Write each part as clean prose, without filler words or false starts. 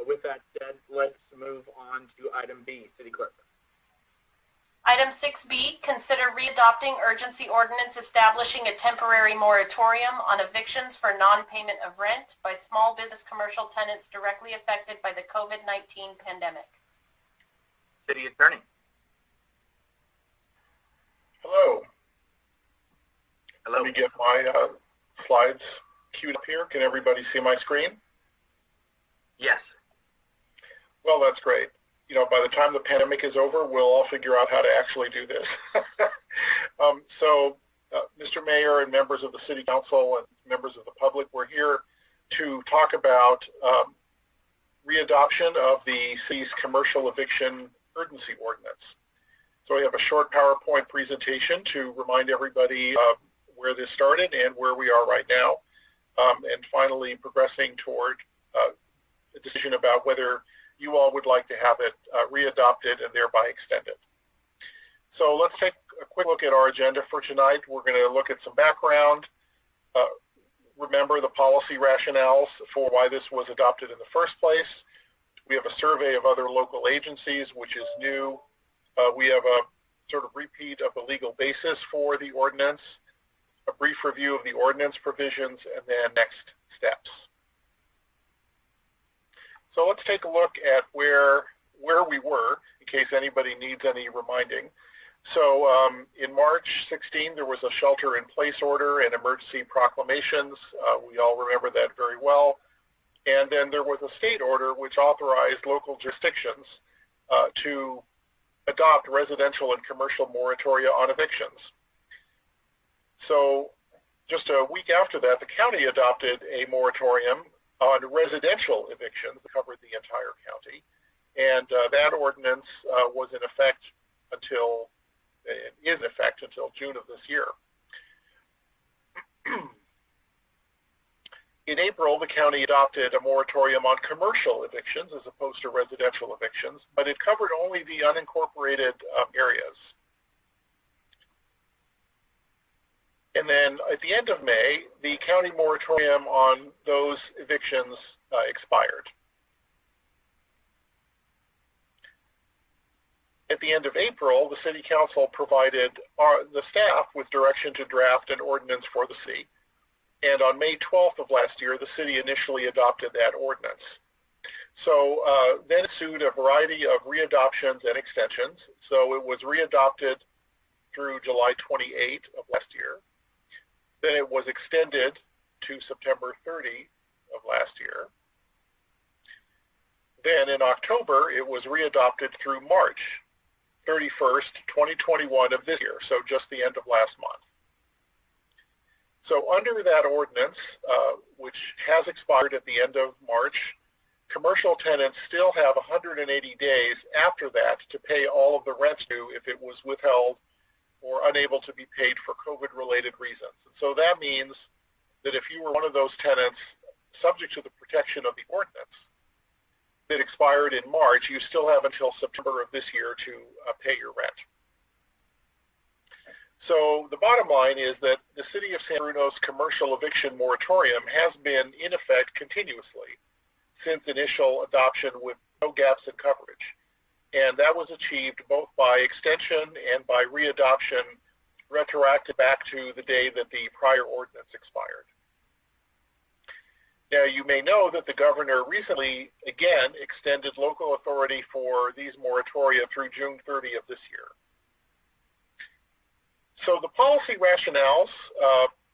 With that said, let's move on to item B. City Clerk. Item 6B, consider readopting urgency ordinance establishing a temporary moratorium on evictions for non-payment of rent by small business commercial tenants directly affected by the COVID-19 pandemic. City Attorney. Hello. Hello. Let me get my slides queued up here. Can everybody see my screen? Yes. Well, that's great. You know, by the time the pandemic is over, we'll all figure out how to actually do this. Mr. Mayor and members of the City Council and members of the public, we're here to talk about readoption of the city's commercial eviction urgency ordinance. So we have a short PowerPoint presentation to remind everybody where this started and where we are right now, and finally progressing toward a decision about whether you all would like to have it readopted and thereby extended. So let's take a quick look at our agenda for tonight. We're going to look at some background, remember the policy rationales for why this was adopted in the first place. We have a survey of other local agencies, which is new. We have a sort of repeat of the legal basis for the ordinance, a brief review of the ordinance provisions, and then next steps. So let's take a look at where we were, in case anybody needs any reminding. So in March 16, there was a shelter-in-place order and emergency proclamations. We all remember that very well. And then there was a state order which authorized local jurisdictions to adopt residential and commercial moratoria on evictions. So just a week after that, the county adopted a moratorium on residential evictions that covered the entire county. And that ordinance was in effect until, it is in effect until June of this year. In April, the county adopted a moratorium on commercial evictions as opposed to residential evictions, but it covered only the unincorporated areas. And then at the end of May, the county moratorium on those evictions expired. At the end of April, the City Council provided the staff with direction to draft an ordinance for the city. And on May 12th of last year, the city initially adopted that ordinance. So then ensued a variety of readoptions and extensions. So it was readopted through July 28 of last year. Then it was extended to September 30 of last year. Then in October, it was readopted through March 31st, 2021 of this year, so just the end of last month. So under that ordinance, which has expired at the end of March, commercial tenants still have 180 days after that to pay all of the rent due if it was withheld or unable to be paid for COVID-related reasons. And so that means that if you were one of those tenants subject to the protection of the ordinance that expired in March, you still have until September of this year to pay your rent. So the bottom line is that the City of San Bruno's commercial eviction moratorium has been in effect continuously since initial adoption with no gaps in coverage. And that was achieved both by extension and by readoption retroactive back to the day that the prior ordinance expired. Now, you may know that the governor recently, again, extended local authority for these moratoria through June 30 of this year. So the policy rationales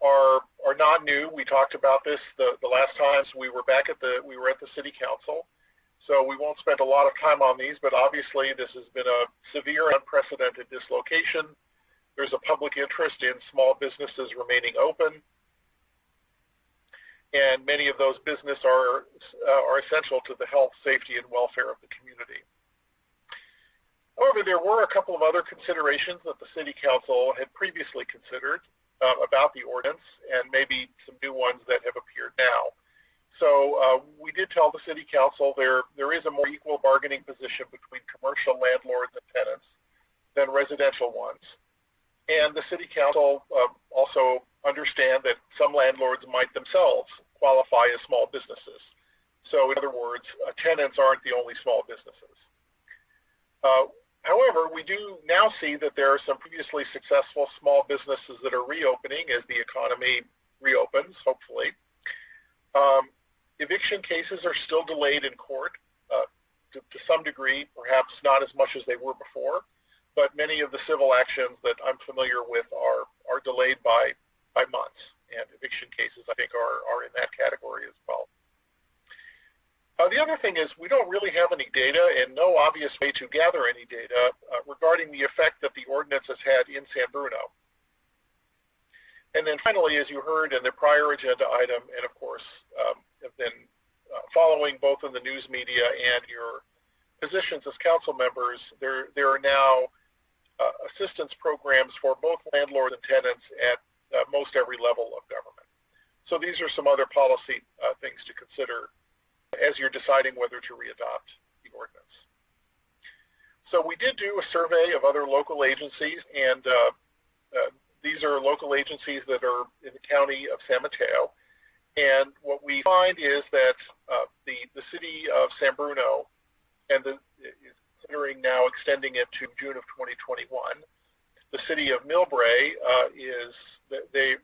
are not new. We talked about this the last times we were at the City Council. So we won't spend a lot of time on these, but obviously this has been a severe, unprecedented dislocation. There's a public interest in small businesses remaining open, and many of those businesses are essential to the health, safety, and welfare of the community. However, there were a couple of other considerations that the City Council had previously considered about the ordinance, and maybe some new ones that have appeared now. So we did tell the City Council there is a more equal bargaining position between commercial landlords and tenants than residential ones. And the City Council also understand that some landlords might themselves qualify as small businesses. So in other words, tenants aren't the only small businesses. However, we do now see that there are some previously successful small businesses that are reopening as the economy reopens, hopefully. Eviction cases are still delayed in court to some degree, perhaps not as much as they were before, but many of the civil actions that I'm familiar with are delayed by months, and eviction cases, I think, are in that category as well. The other thing is we don't really have any data and no obvious way to gather any data regarding the effect that the ordinance has had in San Bruno. And then finally, as you heard in the prior agenda item, and of course have been following both in the news media and your positions as council members, there are now assistance programs for both landlords and tenants at most every level of government. So these are some other policy things to consider as you're deciding whether to readopt the ordinance. So we did do a survey of other local agencies, and these are local agencies that are in the county of San Mateo. And what we find is that the city of San Bruno is considering now extending it to June of 2021. The city of Millbrae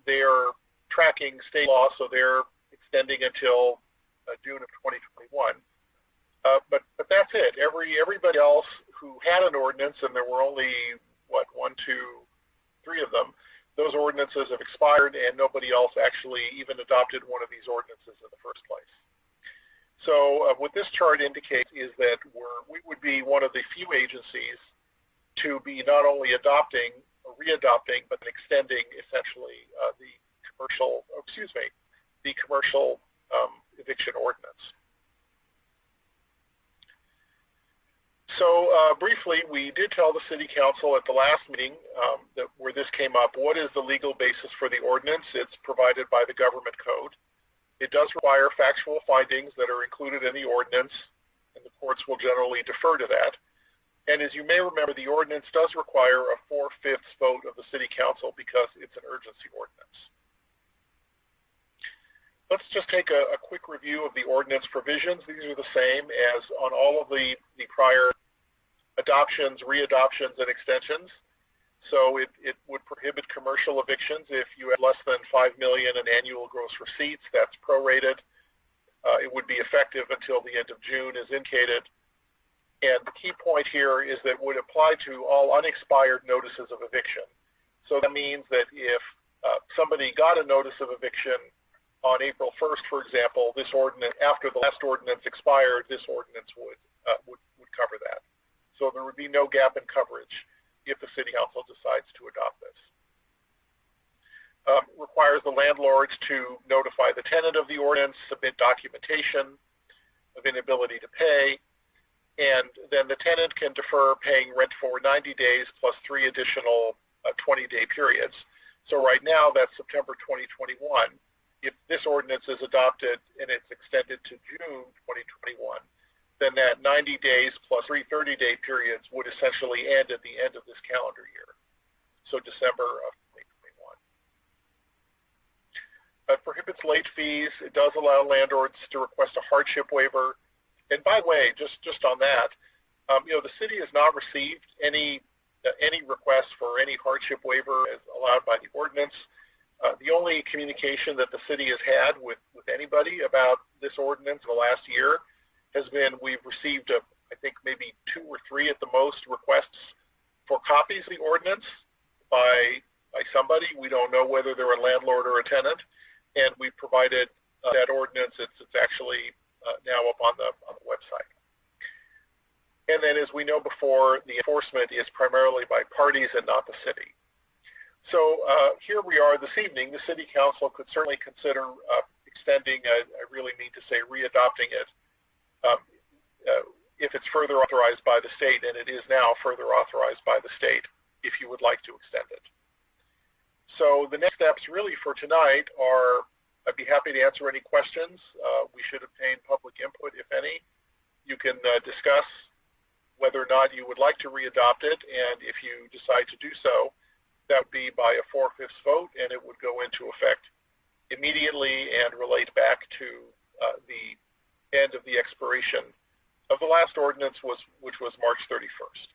they are tracking state law, so they're extending until June of 2021. But that's it. Everybody else who had an ordinance, and there were only, one, two, three of them, those ordinances have expired, and nobody else actually even adopted one of these ordinances in the first place. So what this chart indicates is that we would be one of the few agencies to be not only adopting or readopting, but extending essentially the commercial eviction ordinance. So briefly, we did tell the City Council at the last meeting where this came up, what is the legal basis for the ordinance? It's provided by the government code. It does require factual findings that are included in the ordinance, and the courts will generally defer to that. And as you may remember, the ordinance does require a 4/5 vote of the City Council because it's an urgency ordinance. Let's just take a quick review of the ordinance provisions. These are the same as on all of the prior adoptions, readoptions, and extensions. So it would prohibit commercial evictions if you have less than $5 million in annual gross receipts. That's prorated. It would be effective until the end of June, as indicated. And the key point here is that it would apply to all unexpired notices of eviction. So that means that if somebody got a notice of eviction on April 1st, for example, this ordinance, after the last ordinance expired, this ordinance would cover that. So there would be no gap in coverage if the City Council decides to adopt this. Requires the landlords to notify the tenant of the ordinance, submit documentation of inability to pay, and then the tenant can defer paying rent for 90 days plus 3 additional 20-day periods. So right now, that's September 2021. If this ordinance is adopted and it's extended to June 2021, then that 90 days plus 3 30-day periods would essentially end at the end of this calendar year, so December of 2021. It prohibits late fees. It does allow landlords to request a hardship waiver. And by the way, just on that, the city has not received any requests for any hardship waiver as allowed by the ordinance. The only communication that the city has had with anybody about this ordinance in the last year has been we've received, I think maybe 2 or 3 at the most requests for copies of the ordinance by somebody. We don't know whether they're a landlord or a tenant, and we provided that ordinance. It's actually now up on the website. And then, as we know before, the enforcement is primarily by parties and not the city. So here we are this evening. The City Council could certainly consider extending, I really mean to say readopting it, if it's further authorized by the state, and it is now further authorized by the state, if you would like to extend it. So the next steps really for tonight are, I'd be happy to answer any questions. We should obtain public input, if any. You can discuss whether or not you would like to readopt it, and if you decide to do so, that would be by a 4/5 vote, and it would go into effect immediately and relate back to end of the expiration of the last ordinance, which was March 31st.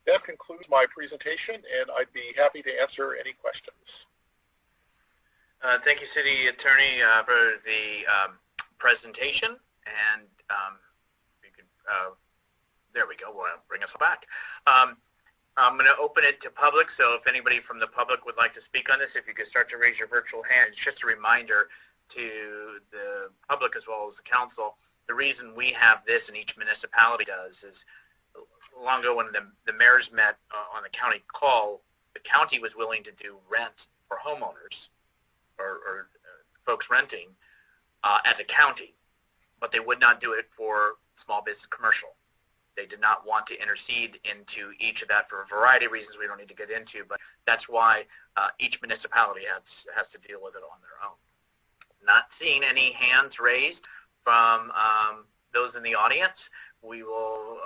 That concludes my presentation, and I'd be happy to answer any questions. Thank you, City Attorney, for the presentation. And you could, there we go. We'll bring us back. I'm going to open it to public, so if anybody from the public would like to speak on this, if you could start to raise your virtual hand. It's just a reminder to the public as well as the council. The reason we have this and each municipality does is long ago when the mayors met on the county call, the county was willing to do rent for homeowners or folks renting at the county, but they would not do it for small business commercial. They did not want to intercede into each of that for a variety of reasons we don't need to get into, but that's why each municipality has to deal with it on their own. Not seeing any hands raised from those in the audience, we will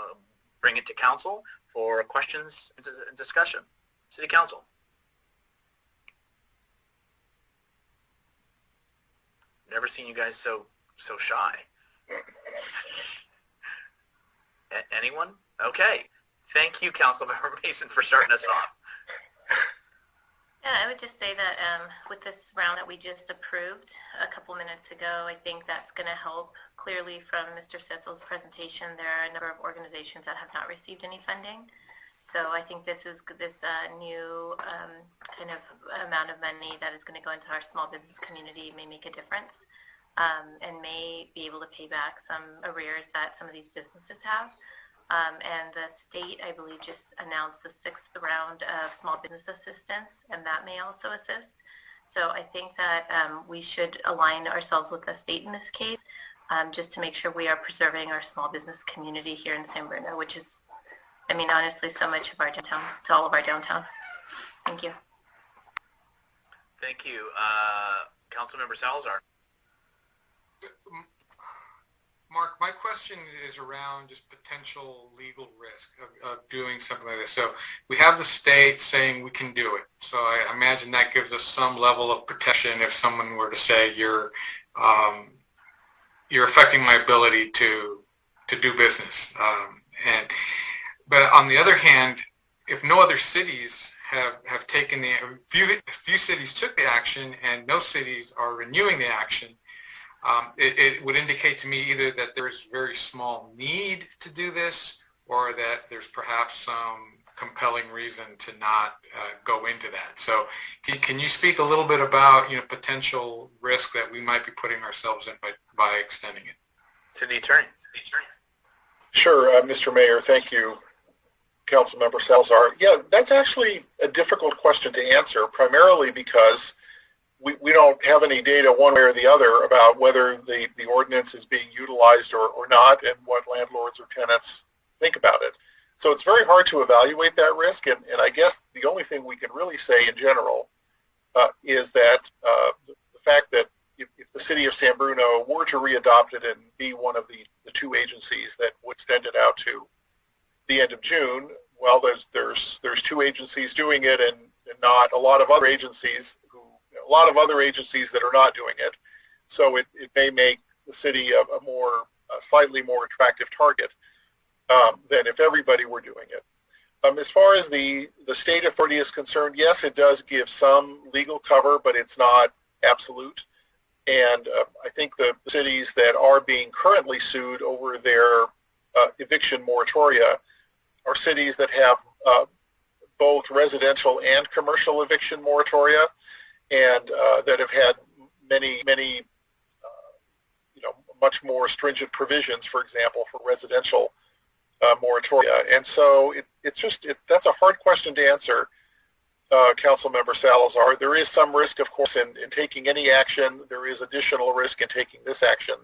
bring it to council for questions and discussion. City Council. Never seen you guys so shy. Anyone? Okay. Thank you, Councilmember Mason, for starting us off. Yeah, I would just say that with this round that we just approved a couple minutes ago, I think that's going to help. Clearly from Mr. Cecil's presentation, there are a number of organizations that have not received any funding. So I think this new kind of amount of money that is going to go into our small business community may make a difference and may be able to pay back some arrears that some of these businesses have. And the state, I believe, just announced the 6th round of small business assistance, and that may also assist. So I think that we should align ourselves with the state in this case, just to make sure we are preserving our small business community here in San Bruno, which is, I mean, honestly, so much of our downtown, to all of our downtown. Thank you. Thank you. Councilmember Salazar. Mark, my question is around just potential legal risk of doing something like this. So we have the state saying we can do it. So I imagine that gives us some level of protection if someone were to say you're affecting my ability to do business. But on the other hand, if no other cities have taken a few cities took the action and no cities are renewing the action, it would indicate to me either that there's very small need to do this or that there's perhaps some compelling reason to not go into that. So can you speak a little bit about potential risk that we might be putting ourselves in by extending it? City Attorney. Sure, Mr. Mayor, thank you, Councilmember Salazar. Yeah, that's actually a difficult question to answer, primarily because we don't have any data one way or the other about whether the ordinance is being utilized or not and what landlords or tenants think about it. So it's very hard to evaluate that risk, and I guess the only thing we can really say in general is that the fact that if the city of San Bruno were to readopt it and be one of the two agencies that would extend it out to the end of June, well, there's two agencies doing it and not a lot of other agencies that are not doing it. So it may make the city a slightly more attractive target than if everybody were doing it. As far as the state authority is concerned, yes, it does give some legal cover, but it's not absolute. And I think the cities that are being currently sued over their eviction moratoria are cities that have both residential and commercial eviction moratoria, and that have had many, much more stringent provisions, for example, for residential moratoria. And so that's a hard question to answer, Councilmember Salazar. There is some risk, of course, in taking any action. There is additional risk in taking this action,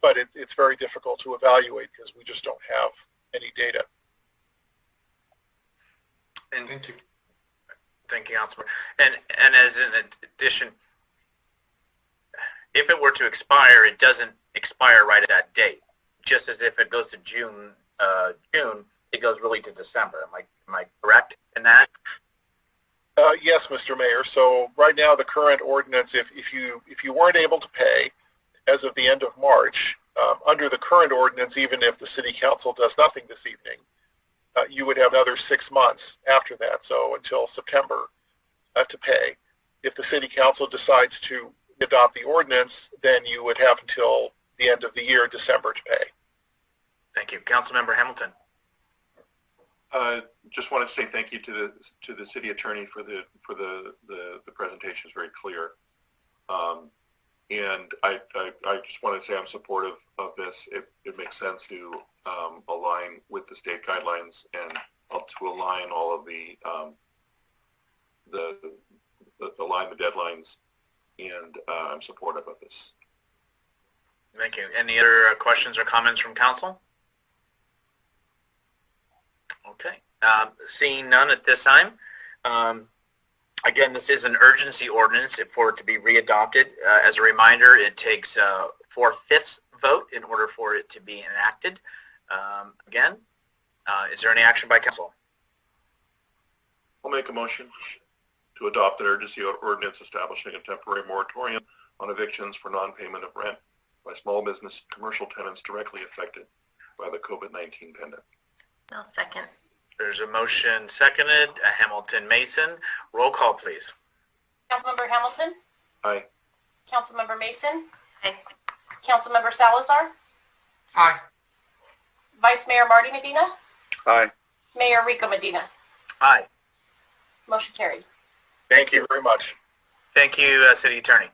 but it's very difficult to evaluate because we just don't have any data. And Thank you. Thank you, Councilman. And as an addition, if it were to expire, it doesn't expire right at that date. Just as if it goes to June, it goes really to December. Am I correct in that? Yes, Mr. Mayor. So right now, the current ordinance, if you weren't able to pay, as of the end of March. Under the current ordinance, even if the city council does nothing this evening, you would have another 6 months after that, so until September, to pay. If the city council decides to adopt the ordinance, then you would have until the end of the year, December, to pay. Thank you. Councilmember Hamilton. Just want to say thank you to the city attorney for the presentation. It's very clear. And I just want to say I'm supportive of this. It makes sense to align with the state guidelines and to align all of the align the deadlines, and I'm supportive of this. Thank you. Any other questions or comments from council? Okay. Seeing none at this time. Again, this is an urgency ordinance for it to be readopted. As a reminder, it takes 4/5 vote in order for it to be enacted. Again, is there any action by council? I'll make a motion to adopt an urgency ordinance establishing a temporary moratorium on evictions for non-payment of rent by small business commercial tenants directly affected by the COVID-19 pandemic. I'll second. There's a motion seconded. Hamilton Mason. Roll call, please. Councilmember Hamilton? Aye. Councilmember Mason? Aye. Councilmember Salazar? Aye. Vice Mayor Marty Medina? Aye. Mayor Rico Medina? Aye. Motion carried. Thank you very much. Thank you, City Attorney.